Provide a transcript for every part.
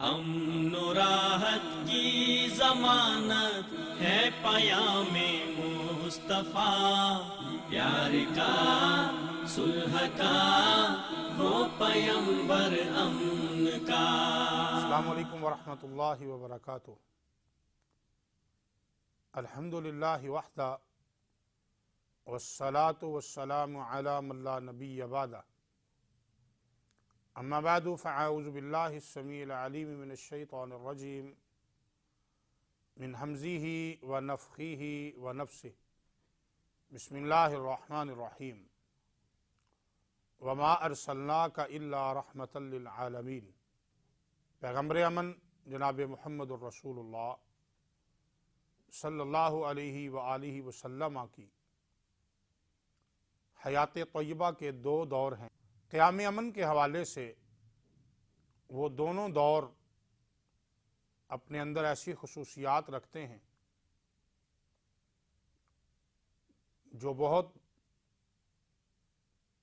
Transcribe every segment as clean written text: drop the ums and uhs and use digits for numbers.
امن و راحت کی ضمانت ہے پیام مصطفیٰ، پیار کا صلح کا وہ پیمبر امن کا۔ السلام علیکم ورحمۃ اللہ وبرکاتہ۔ الحمدللہ وحدہ والصلاة والسلام علی من لا نبی بعدہ، اما بعد فاعوذ باللہ السمیع العلیم من الشیطان الرجیم من ہمزہ ونفخہ ونفثہ، بسم اللہ الرحمن الرحیم۔ وما ارسلناک الا رحمۃ للعالمین۔ پیغمبر امن جناب محمد الرسول اللہ صلی اللہ علیہ وآلہ وسلم کی حیات طیبہ کے دو دور ہیں۔ قیام امن کے حوالے سے وہ دونوں دور اپنے اندر ایسی خصوصیات رکھتے ہیں جو بہت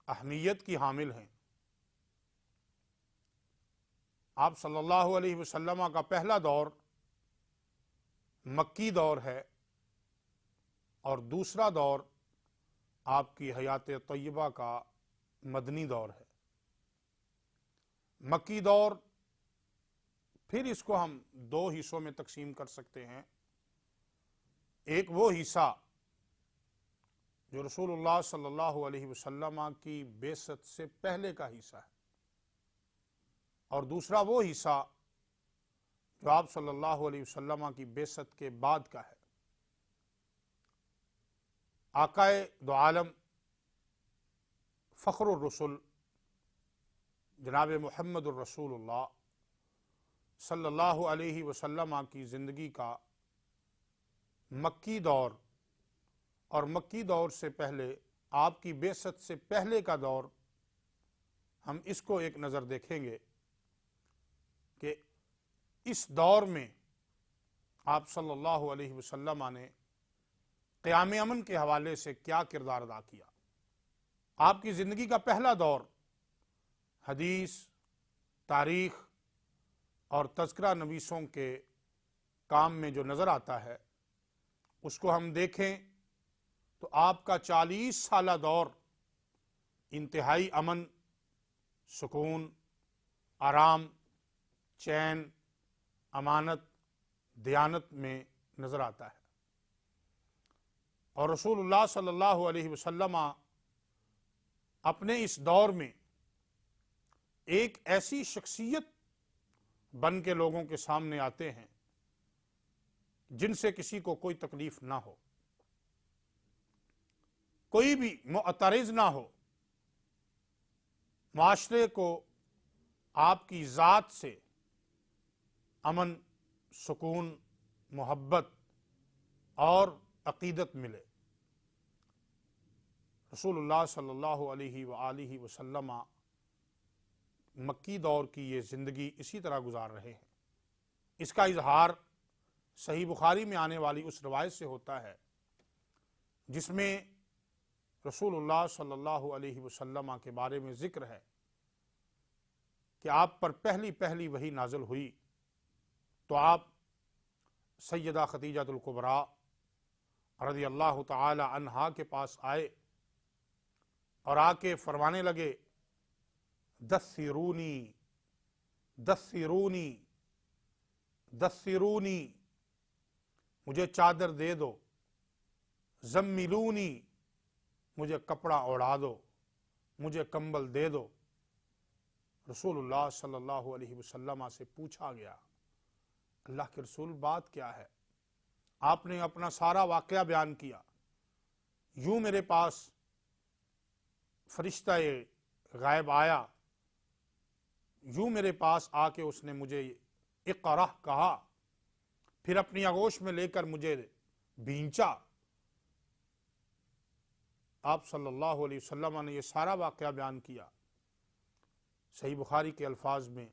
اہمیت کی حامل ہیں۔ آپ صلی اللہ علیہ وسلم کا پہلا دور مکی دور ہے اور دوسرا دور آپ کی حیات طیبہ کا مدنی دور ہے۔ مکی دور پھر اس کو ہم دو حصوں میں تقسیم کر سکتے ہیں۔ ایک وہ حصہ جو رسول اللہ صلی اللہ علیہ وسلم کی بعثت سے پہلے کا حصہ ہے، اور دوسرا وہ حصہ جو آپ صلی اللہ علیہ وسلم کی بعثت کے بعد کا ہے۔ آقائے دو عالم فخر الرسل جناب محمد الرسول اللہ صلی اللہ علیہ وسلم کی زندگی کا مکی دور اور مکی دور سے پہلے آپ کی بعثت سے پہلے کا دور، ہم اس کو ایک نظر دیکھیں گے کہ اس دور میں آپ صلی اللہ علیہ وسلم نے قیام امن کے حوالے سے کیا کردار ادا کیا۔ آپ کی زندگی کا پہلا دور حدیث، تاریخ اور تذکرہ نویسوں کے کام میں جو نظر آتا ہے، اس کو ہم دیکھیں تو آپ کا 40 سالہ دور انتہائی امن، سکون، آرام، چین، امانت، دیانت میں نظر آتا ہے۔ اور رسول اللہ صلی اللہ علیہ وسلم اپنے اس دور میں ایک ایسی شخصیت بن کے لوگوں کے سامنے آتے ہیں جن سے کسی کو کوئی تکلیف نہ ہو، کوئی بھی معترض نہ ہو، معاشرے کو آپ کی ذات سے امن، سکون، محبت اور عقیدت ملے۔ رسول اللہ صلی اللہ علیہ وآلہ وسلم مکی دور کی یہ زندگی اسی طرح گزار رہے ہیں۔ اس کا اظہار صحیح بخاری میں آنے والی اس روایت سے ہوتا ہے جس میں رسول اللہ صلی اللہ علیہ وسلم کے بارے میں ذکر ہے کہ آپ پر پہلی وحی نازل ہوئی تو آپ سیدہ خدیجہ الکبریٰ رضی اللہ تعالی عنہا کے پاس آئے اور آ کے فرمانے لگے، دثرونی دثرونی دثرونی، مجھے چادر دے دو، زملونی، مجھے کپڑا اوڑھا دو، مجھے کمبل دے دو۔ رسول اللہ صلی اللہ علیہ وسلم سے پوچھا گیا، اللہ کے رسول بات کیا ہے؟ آپ نے اپنا سارا واقعہ بیان کیا۔ یوں میرے پاس فرشتہ غائب آیا، یوں میرے پاس آ کے اس نے مجھے اقرأ کہا، پھر اپنی آغوش میں لے کر مجھے بھینچا۔ آپ صلی اللہ علیہ وسلم نے یہ سارا واقعہ بیان کیا۔ صحیح بخاری کے الفاظ میں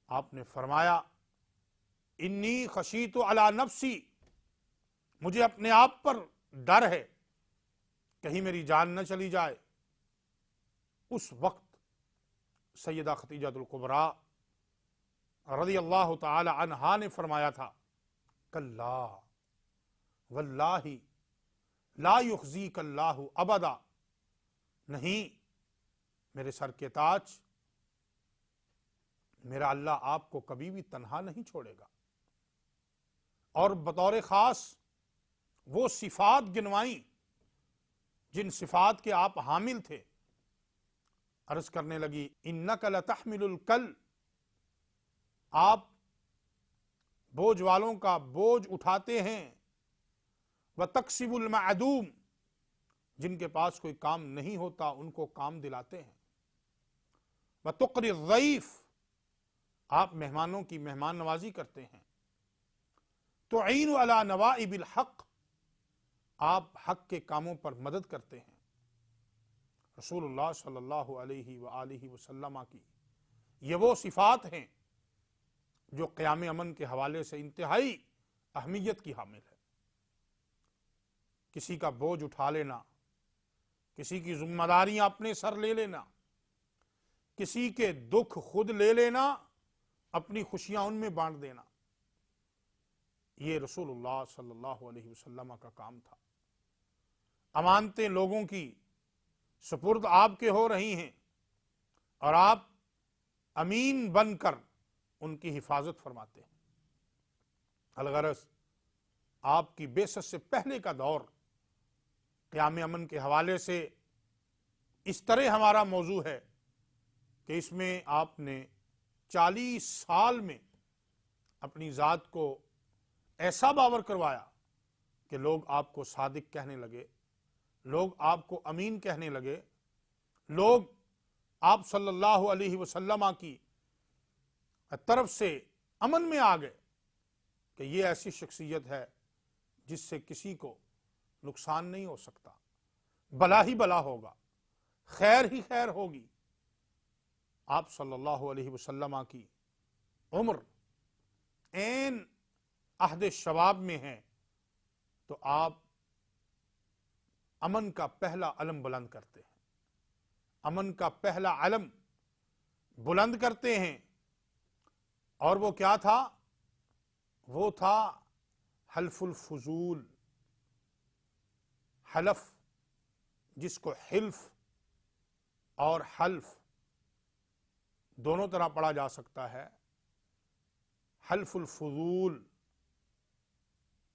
آپ نے فرمایا، انی خشیت علی نفسی، مجھے اپنے آپ پر ڈر ہے، کہیں میری جان نہ چلی جائے۔ اس وقت سیدہ خدیجہ الکبریٰ رضی اللہ تعالی عنہا نے فرمایا تھا، کلا واللہ لا یخزیک اللہ ابدا، نہیں میرے سر کے تاج، میرا اللہ آپ کو کبھی بھی تنہا نہیں چھوڑے گا۔ اور بطور خاص وہ صفات گنوائیں جن صفات کے آپ حامل تھے۔ عرض کرنے لگی انک لتحمل الکل، آپ بوجھ والوں کا بوجھ اٹھاتے ہیں، وتکسب المعدوم، جن کے پاس کوئی کام نہیں ہوتا ان کو کام دلاتے ہیں، وتقری الضیف، آپ مہمانوں کی مہمان نوازی کرتے ہیں، تعین علی نوائب الحق، آپ حق کے کاموں پر مدد کرتے ہیں۔ رسول اللہ صلی اللہ علیہ وآلہ وسلم کی یہ وہ صفات ہیں جو قیام امن کے حوالے سے انتہائی اہمیت کی حامل ہے۔ کسی کا بوجھ اٹھا لینا، کسی کی ذمہ داریاں اپنے سر لے لینا، کسی کے دکھ خود لے لینا، اپنی خوشیاں ان میں بانٹ دینا، یہ رسول اللہ صلی اللہ علیہ وسلم کا کام تھا۔ امانتیں لوگوں کی سپرد آپ کے ہو رہی ہیں اور آپ امین بن کر ان کی حفاظت فرماتے ہیں۔ الغرض آپ کی بعثت سے پہلے کا دور قیام امن کے حوالے سے اس طرح ہمارا موضوع ہے کہ اس میں آپ نے 40 سال میں اپنی ذات کو ایسا باور کروایا کہ لوگ آپ کو صادق کہنے لگے، لوگ آپ کو امین کہنے لگے، لوگ آپ صلی اللہ علیہ وسلم کی طرف سے امن میں آ گئے کہ یہ ایسی شخصیت ہے جس سے کسی کو نقصان نہیں ہو سکتا، بلا ہی بلا ہوگا، خیر ہی خیر ہوگی۔ آپ صلی اللہ علیہ وسلم کی عمر عین عہد شباب میں ہے تو آپ امن کا پہلا علم بلند کرتے ہیں، امن کا پہلا علم بلند کرتے ہیں، اور وہ کیا تھا؟ وہ تھا حلف الفضول، حلف جس کو حلف اور حلف دونوں طرح پڑھا جا سکتا ہے۔ حلف الفضول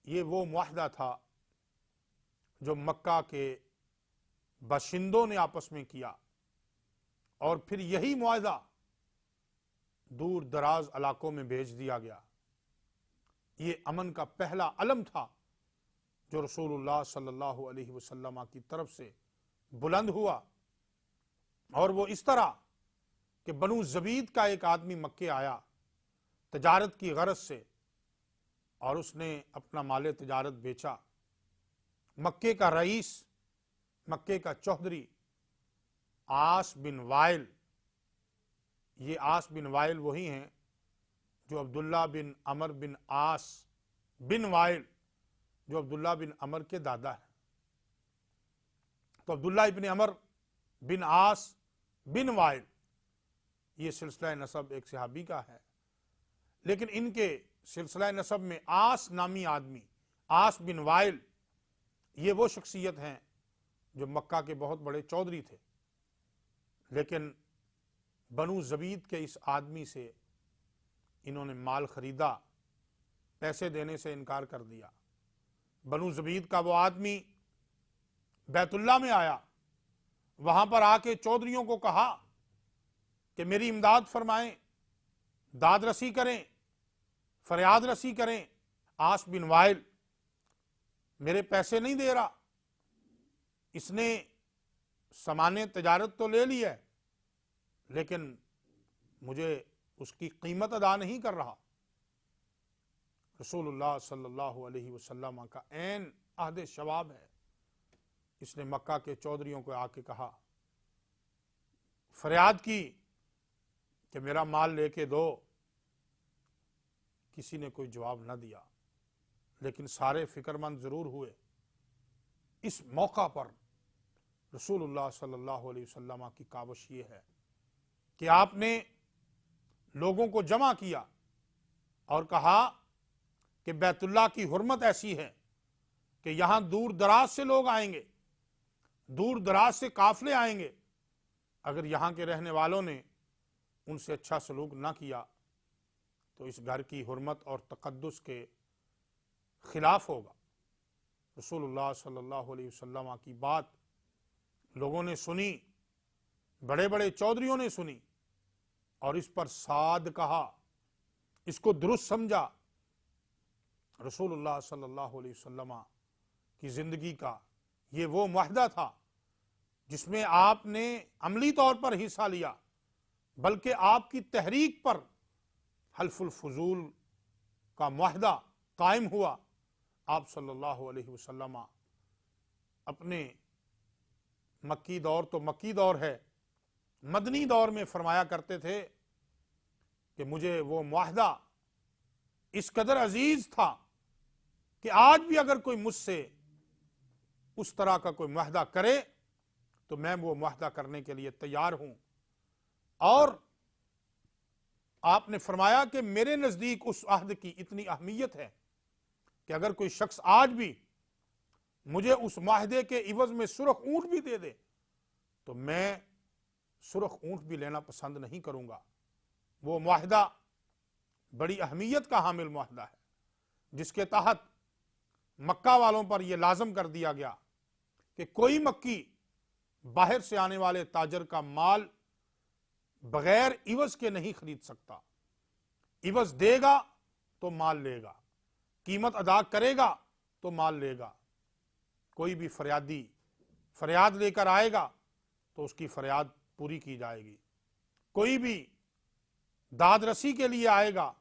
یہ وہ معاہدہ تھا جو مکہ کے باشندوں نے آپس میں کیا، اور پھر یہی معاہدہ دور دراز علاقوں میں بھیج دیا گیا۔ یہ امن کا پہلا علم تھا جو رسول اللہ صلی اللہ علیہ وسلم کی طرف سے بلند ہوا، اور وہ اس طرح کہ بنو زبید کا ایک آدمی مکے آیا تجارت کی غرض سے، اور اس نے اپنا مال تجارت بیچا۔ مکے کا رئیس، مکے کا چوہدری عاص بن وائل، یہ عاص بن وائل وہی ہیں جو عبداللہ بن عمر بن عاص بن وائل، جو عبداللہ بن عمر کے دادا ہیں۔ تو عبداللہ ابن عمر بن عاص بن وائل، یہ سلسلہ نسب ایک صحابی کا ہے، لیکن ان کے سلسلہ نسب میں عاص نامی آدمی، عاص بن وائل، یہ وہ شخصیت ہیں جو مکہ کے بہت بڑے چودھری تھے، لیکن بنو زبید کے اس آدمی سے انہوں نے مال خریدا، پیسے دینے سے انکار کر دیا۔ بنو زبید کا وہ آدمی بیت اللہ میں آیا، وہاں پر آ کے چودھریوں کو کہا کہ میری امداد فرمائیں، داد رسی کریں، فریاد رسی کریں، عاص بن وائل میرے پیسے نہیں دے رہا، اس نے سامان تجارت تو لے لی ہے لیکن مجھے اس کی قیمت ادا نہیں کر رہا۔ رسول اللہ صلی اللہ علیہ وسلم کا عین عہد شباب ہے، اس نے مکہ کے چودھریوں کو آ کے کہا، فریاد کی کہ میرا مال لے کے دو، کسی نے کوئی جواب نہ دیا، لیکن سارے فکر مند ضرور ہوئے۔ اس موقع پر رسول اللہ صلی اللہ علیہ وسلم کی کاوش یہ ہے کہ آپ نے لوگوں کو جمع کیا اور کہا کہ بیت اللہ کی حرمت ایسی ہے کہ یہاں دور دراز سے لوگ آئیں گے، دور دراز سے قافلے آئیں گے، اگر یہاں کے رہنے والوں نے ان سے اچھا سلوک نہ کیا تو اس گھر کی حرمت اور تقدس کے خلاف ہوگا۔ رسول اللہ صلی اللہ علیہ وسلم کی بات لوگوں نے سنی، بڑے بڑے چودھریوں نے سنی، اور اس پر صاد کہا، اس کو درست سمجھا۔ رسول اللہ صلی اللہ علیہ وسلم کی زندگی کا یہ وہ معاہدہ تھا جس میں آپ نے عملی طور پر حصہ لیا، بلکہ آپ کی تحریک پر حلف الفضول کا معاہدہ قائم ہوا۔ آپ صلی اللہ علیہ وسلم اپنے مکی دور تو مکی دور ہے، مدنی دور میں فرمایا کرتے تھے کہ مجھے وہ معاہدہ اس قدر عزیز تھا کہ آج بھی اگر کوئی مجھ سے اس طرح کا کوئی معاہدہ کرے تو میں وہ معاہدہ کرنے کے لیے تیار ہوں۔ اور آپ نے فرمایا کہ میرے نزدیک اس عہد کی اتنی اہمیت ہے کہ اگر کوئی شخص آج بھی مجھے اس معاہدے کے عوض میں سرخ اونٹ بھی دے دے تو میں سرخ اونٹ بھی لینا پسند نہیں کروں گا۔ وہ معاہدہ بڑی اہمیت کا حامل معاہدہ ہے جس کے تحت مکہ والوں پر یہ لازم کر دیا گیا کہ کوئی مکی باہر سے آنے والے تاجر کا مال بغیر عوض کے نہیں خرید سکتا۔ عوض دے گا تو مال لے گا، قیمت ادا کرے گا تو مال لے گا۔ کوئی بھی فریادی فریاد لے کر آئے گا تو اس کی فریاد پوری کی جائے گی۔ کوئی بھی داد رسی کے لیے آئے گا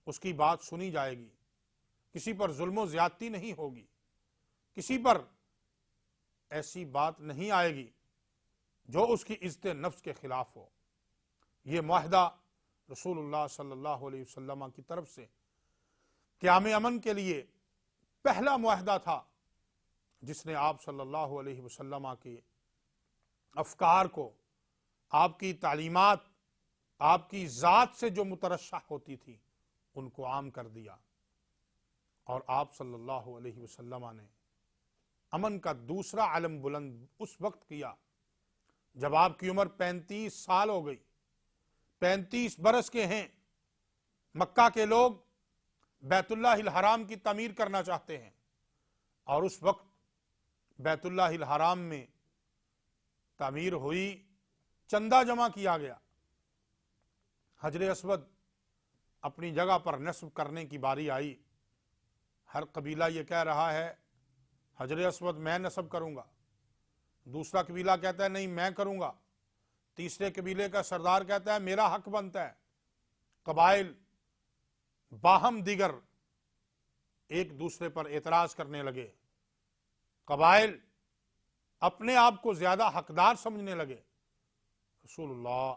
اس کی بات سنی جائے گی۔ کسی پر ظلم و زیادتی نہیں ہوگی، کسی پر ایسی بات نہیں آئے گی جو اس کی عزت نفس کے خلاف ہو۔ یہ معاہدہ رسول اللہ صلی اللہ علیہ وسلم کی طرف سے قیام امن کے لیے پہلا معاہدہ تھا جس نے آپ صلی اللہ علیہ وسلم کے افکار کو، آپ کی تعلیمات، آپ کی ذات سے جو مترشح ہوتی تھی ان کو عام کر دیا۔ اور آپ صلی اللہ علیہ وسلم نے امن کا دوسرا علم بلند اس وقت کیا جب آپ کی عمر 35 سال ہو گئی، 35 برس کے ہیں۔ مکہ کے لوگ بیت اللہ الحرام کی تعمیر کرنا چاہتے ہیں، اور اس وقت بیت اللہ الحرام میں تعمیر ہوئی، چندہ جمع کیا گیا، حجر اسود اپنی جگہ پر نصب کرنے کی باری آئی۔ ہر قبیلہ یہ کہہ رہا ہے حجر اسود میں نصب کروں گا، دوسرا قبیلہ کہتا ہے نہیں میں کروں گا، تیسرے قبیلے کا سردار کہتا ہے میرا حق بنتا ہے۔ قبائل باہم دیگر ایک دوسرے پر اعتراض کرنے لگے، قبائل اپنے آپ کو زیادہ حقدار سمجھنے لگے۔ رسول اللہ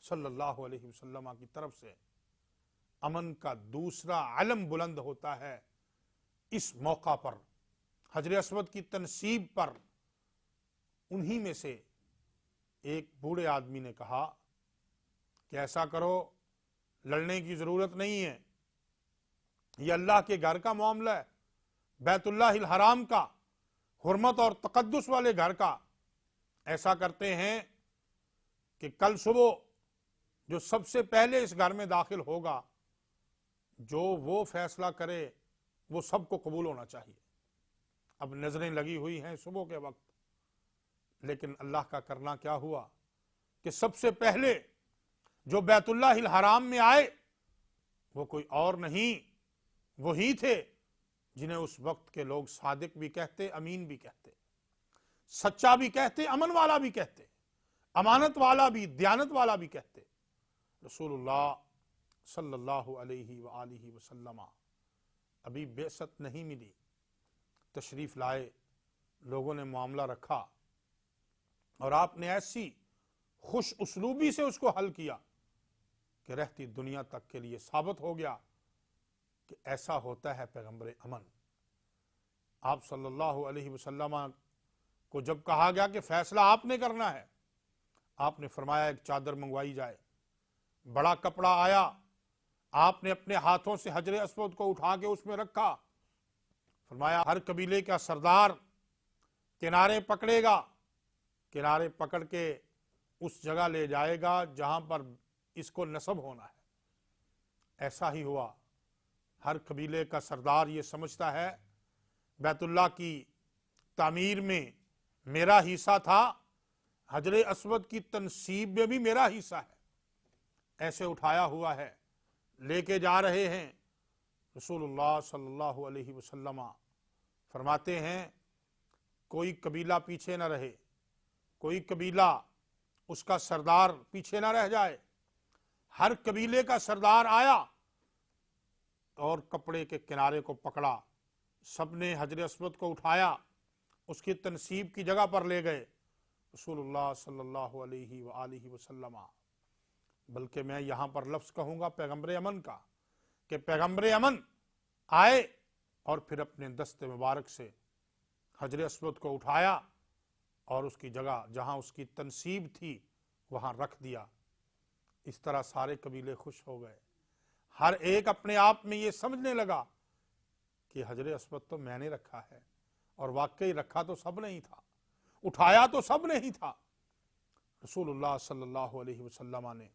صلی اللہ علیہ وسلم کی طرف سے امن کا دوسرا علم بلند ہوتا ہے اس موقع پر، حجر اسود کی تنصیب پر۔ انہی میں سے ایک بوڑھے آدمی نے کہا کہ ایسا کرو، لڑنے کی ضرورت نہیں ہے، یہ اللہ کے گھر کا معاملہ ہے، بیت اللہ الحرام کا، حرمت اور تقدس والے گھر کا۔ ایسا کرتے ہیں کہ کل صبح جو سب سے پہلے اس گھر میں داخل ہوگا، جو وہ فیصلہ کرے وہ سب کو قبول ہونا چاہیے۔ اب نظریں لگی ہوئی ہیں صبح کے وقت، لیکن اللہ کا کرنا کیا ہوا کہ سب سے پہلے جو بیت اللہ الحرام میں آئے وہ کوئی اور نہیں، وہی تھے جنہیں اس وقت کے لوگ صادق بھی کہتے، امین بھی کہتے، سچا بھی کہتے، امن والا بھی کہتے، امانت والا بھی، دیانت والا بھی کہتے۔ رسول اللہ صلی اللہ علیہ وآلہ وسلم ابھی بعثت نہیں ملی، تشریف لائے، لوگوں نے معاملہ رکھا، اور آپ نے ایسی خوش اسلوبی سے اس کو حل کیا کہ رہتی دنیا تک کے لیے ثابت ہو گیا کہ ایسا ہوتا ہے پیغمبر امن۔ آپ صلی اللہ علیہ وسلم کو جب کہا گیا کہ فیصلہ آپ نے کرنا ہے، آپ نے فرمایا ایک چادر منگوائی جائے۔ بڑا کپڑا آیا، آپ نے اپنے ہاتھوں سے حجر اسود کو اٹھا کے اس میں رکھا. فرمایا ہر قبیلے کا سردار کنارے پکڑے گا, کنارے پکڑ کے اس جگہ لے جائے گا جہاں پر اس کو نصب ہونا ہے. ایسا ہی ہوا. ہر قبیلے کا سردار یہ سمجھتا ہے بیت اللہ کی تعمیر میں میرا حصہ تھا, حجر اسود کی تنصیب میں بھی میرا حصہ ہے. ایسے اٹھایا ہوا ہے, لے کے جا رہے ہیں. رسول اللہ صلی اللہ علیہ وسلم فرماتے ہیں کوئی قبیلہ پیچھے نہ رہے, کوئی قبیلہ اس کا سردار پیچھے نہ رہ جائے. ہر قبیلے کا سردار آیا اور کپڑے کے کنارے کو پکڑا, سب نے حجر اسود کو اٹھایا, اس کی تنصیب کی جگہ پر لے گئے. رسول اللہ صلی اللہ علیہ وآلہ وسلم, بلکہ میں یہاں پر لفظ کہوں گا پیغمبر امن کا, کہ پیغمبر امن آئے اور پھر اپنے دست مبارک سے حجر اسود کو اٹھایا اور اس کی جگہ جہاں اس کی تنصیب تھی وہاں رکھ دیا. اس طرح سارے قبیلے خوش ہو گئے. ہر ایک اپنے آپ میں یہ سمجھنے لگا کہ حجر اسود تو میں نے رکھا ہے, اور واقعی رکھا تو سب نے ہی تھا, اٹھایا تو سب نے ہی تھا. رسول اللہ صلی اللہ علیہ وسلم نے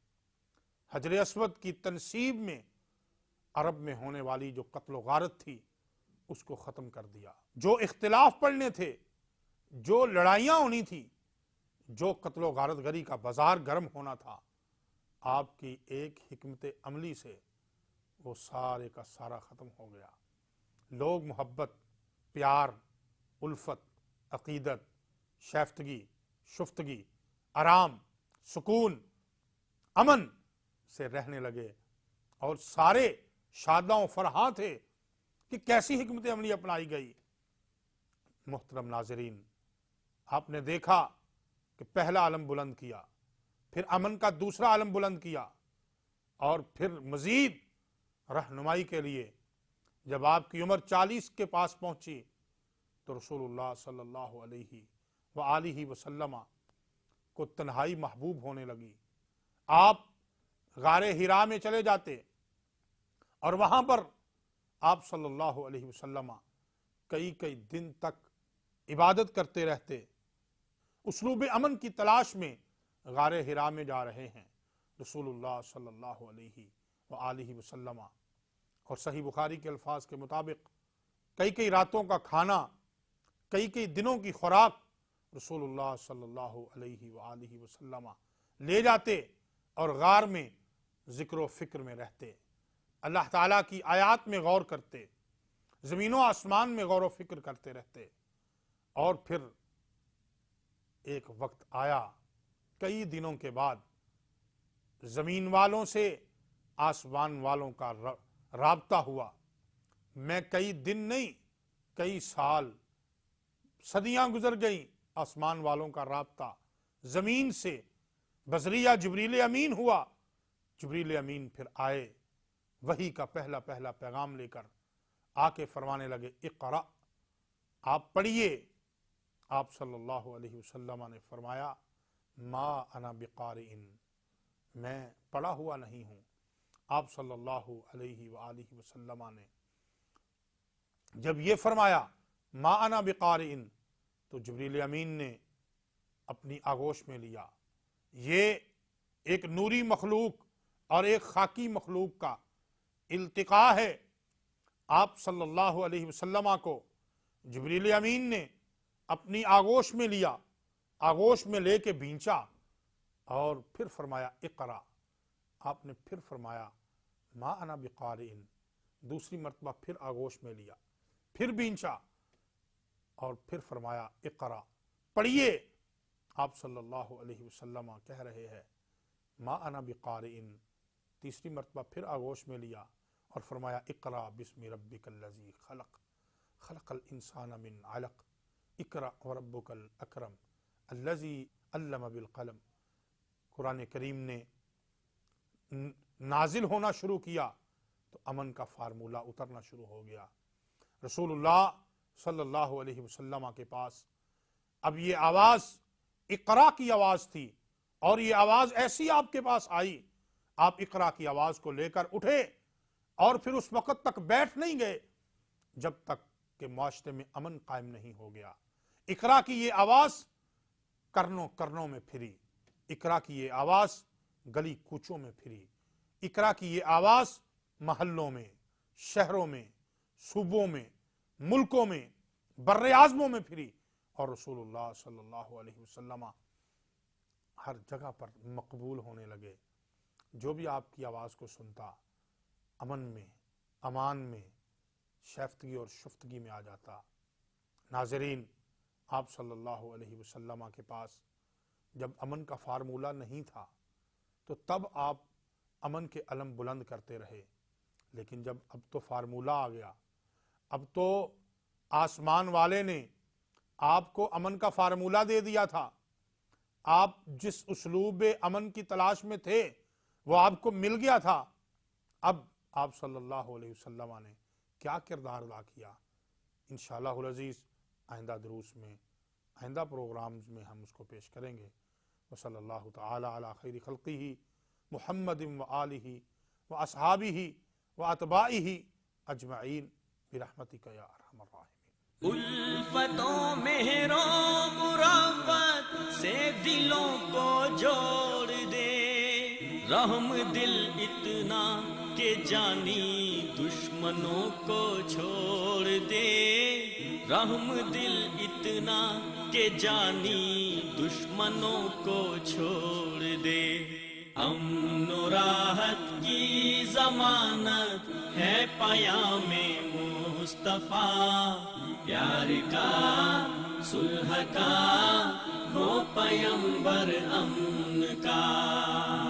حجر اسود کی تنصیب میں عرب میں ہونے والی جو قتل و غارت تھی اس کو ختم کر دیا. جو اختلاف پڑنے تھے, جو لڑائیاں ہونی تھی, جو قتل و غارت گری کا بازار گرم ہونا تھا, آپ کی ایک حکمت عملی سے وہ سارے کا سارا ختم ہو گیا. لوگ محبت, پیار, الفت, عقیدت, شائفتگی, شفتگی, آرام, سکون, امن سے رہنے لگے, اور سارے شاداں و فرحاں تھے کہ کیسی حکمت عملی اپنائی گئی. محترم ناظرین, آپ نے دیکھا کہ پہلا علم بلند کیا, پھر امن کا دوسرا علم بلند کیا, اور پھر مزید رہنمائی کے لیے جب آپ کی عمر 40 کے پاس پہنچی تو رسول اللہ صلی اللہ علیہ وآلہ وسلم کو تنہائی محبوب ہونے لگی. آپ غار حرا میں چلے جاتے اور وہاں پر آپ صلی اللہ علیہ وسلم کئی دن تک عبادت کرتے رہتے. اسلوب امن کی تلاش میں غار حرا میں جا رہے ہیں رسول اللہ صلی اللہ علیہ وآلہ وسلم, اور صحیح بخاری کے الفاظ کے مطابق کئی راتوں کا کھانا, کئی دنوں کی خوراک رسول اللہ صلی اللہ علیہ وآلہ وسلم لے جاتے اور غار میں ذکر و فکر میں رہتے, اللہ تعالیٰ کی آیات میں غور کرتے, زمین و آسمان میں غور و فکر کرتے رہتے. اور پھر ایک وقت آیا کئی دنوں کے بعد زمین والوں سے آسمان والوں کا رابطہ ہوا. میں کئی دن نہیں, کئی سال, صدیاں گزر گئیں, آسمان والوں کا رابطہ زمین سے بذریعہ جبریل امین ہوا. جبریل امین پھر آئے وحی کا پہلا پیغام لے کر, آ کے فرمانے لگے اقرأ, آپ پڑھیے. آپ صلی اللہ علیہ وسلم نے فرمایا ما انا بقارئ, میں پڑھا ہوا نہیں ہوں. آپ صلی اللہ علیہ وآلہ وسلم نے جب یہ فرمایا ما انا بقارئ تو جبریل امین نے اپنی آغوش میں لیا. یہ ایک نوری مخلوق اور ایک خاکی مخلوق کا التقاء ہے. آپ صلی اللہ علیہ وسلم کو جبریل امین نے اپنی آغوش میں لیا, آغوش میں لے کے بھینچا اور پھر فرمایا اقرا. آپ نے پھر فرمایا ما انا بقارئ, دوسری مرتبہ پھر آغوش میں لیا, پھر بھینچا اور پھر فرمایا اقرا, پڑھیے. آپ صلی اللہ علیہ وسلم کہہ رہے ہیں ما انا بقارئ, تیسری مرتبہ پھر آغوش میں لیا اور فرمایا اقرا بسم ربک الذی خلق, خلق الانسان من علق, اقرا وربک الاکرم الذی علم بالقلم. قرآن کریم نے نازل ہونا شروع کیا تو امن کا فارمولہ اترنا شروع ہو گیا. رسول اللہ صلی اللہ علیہ وسلم کے پاس اب یہ آواز اقرا کی آواز تھی, اور یہ آواز ایسی آپ کے پاس آئی, آپ اقرا کی آواز کو لے کر اٹھے اور پھر اس وقت تک بیٹھ نہیں گئے جب تک کہ معاشرے میں امن قائم نہیں ہو گیا۔ اقرا کی یہ آواز کرنوں کرنوں میں پھری، اقرا کی یہ آواز گلی کوچوں میں پھری، اقرا کی یہ آواز محلوں میں، شہروں میں، صوبوں میں، ملکوں میں، بر اعظموں میں پھری، اور رسول اللہ صلی اللہ علیہ وسلم ہر جگہ پر مقبول ہونے لگے۔ جو بھی آپ کی آواز کو سنتا امن میں، امان میں، شیفتگی اور شفتگی میں آ جاتا۔ ناظرین، آپ صلی اللہ علیہ وسلم کے پاس جب امن کا فارمولہ نہیں تھا تو تب آپ امن کے علم بلند کرتے رہے، لیکن جب اب تو فارمولہ آ گیا، اب تو آسمان والے نے آپ کو امن کا فارمولہ دے دیا تھا، آپ جس اسلوب امن کی تلاش میں تھے وہ آپ کو مل گیا تھا۔ اب آپ صلی اللہ علیہ وسلم نے کیا کردار ادا کیا، انشاءاللہ العزیز آئندہ دروس میں، آئندہ پروگرامز میں ہم اس کو پیش کریں گے۔ وصلی اللہ تعالی علی خیر خلقہ محمد وآلہ واصحابہ واتباعہ اجمعین برحمتک یا ارحم الراحمین۔ الفت و مہر و مروت سے دلوں کو جوڑ دے، رحم دل اتنا کہ جانی دشمنوں کو چھوڑ دے، رحم دل اتنا کہ جانی دشمنوں کو چھوڑ دے۔ امن و راحت کی ضمانت ہے پیام مصطفیٰ، پیار کا صلح کا وہ پیمبر امن کا۔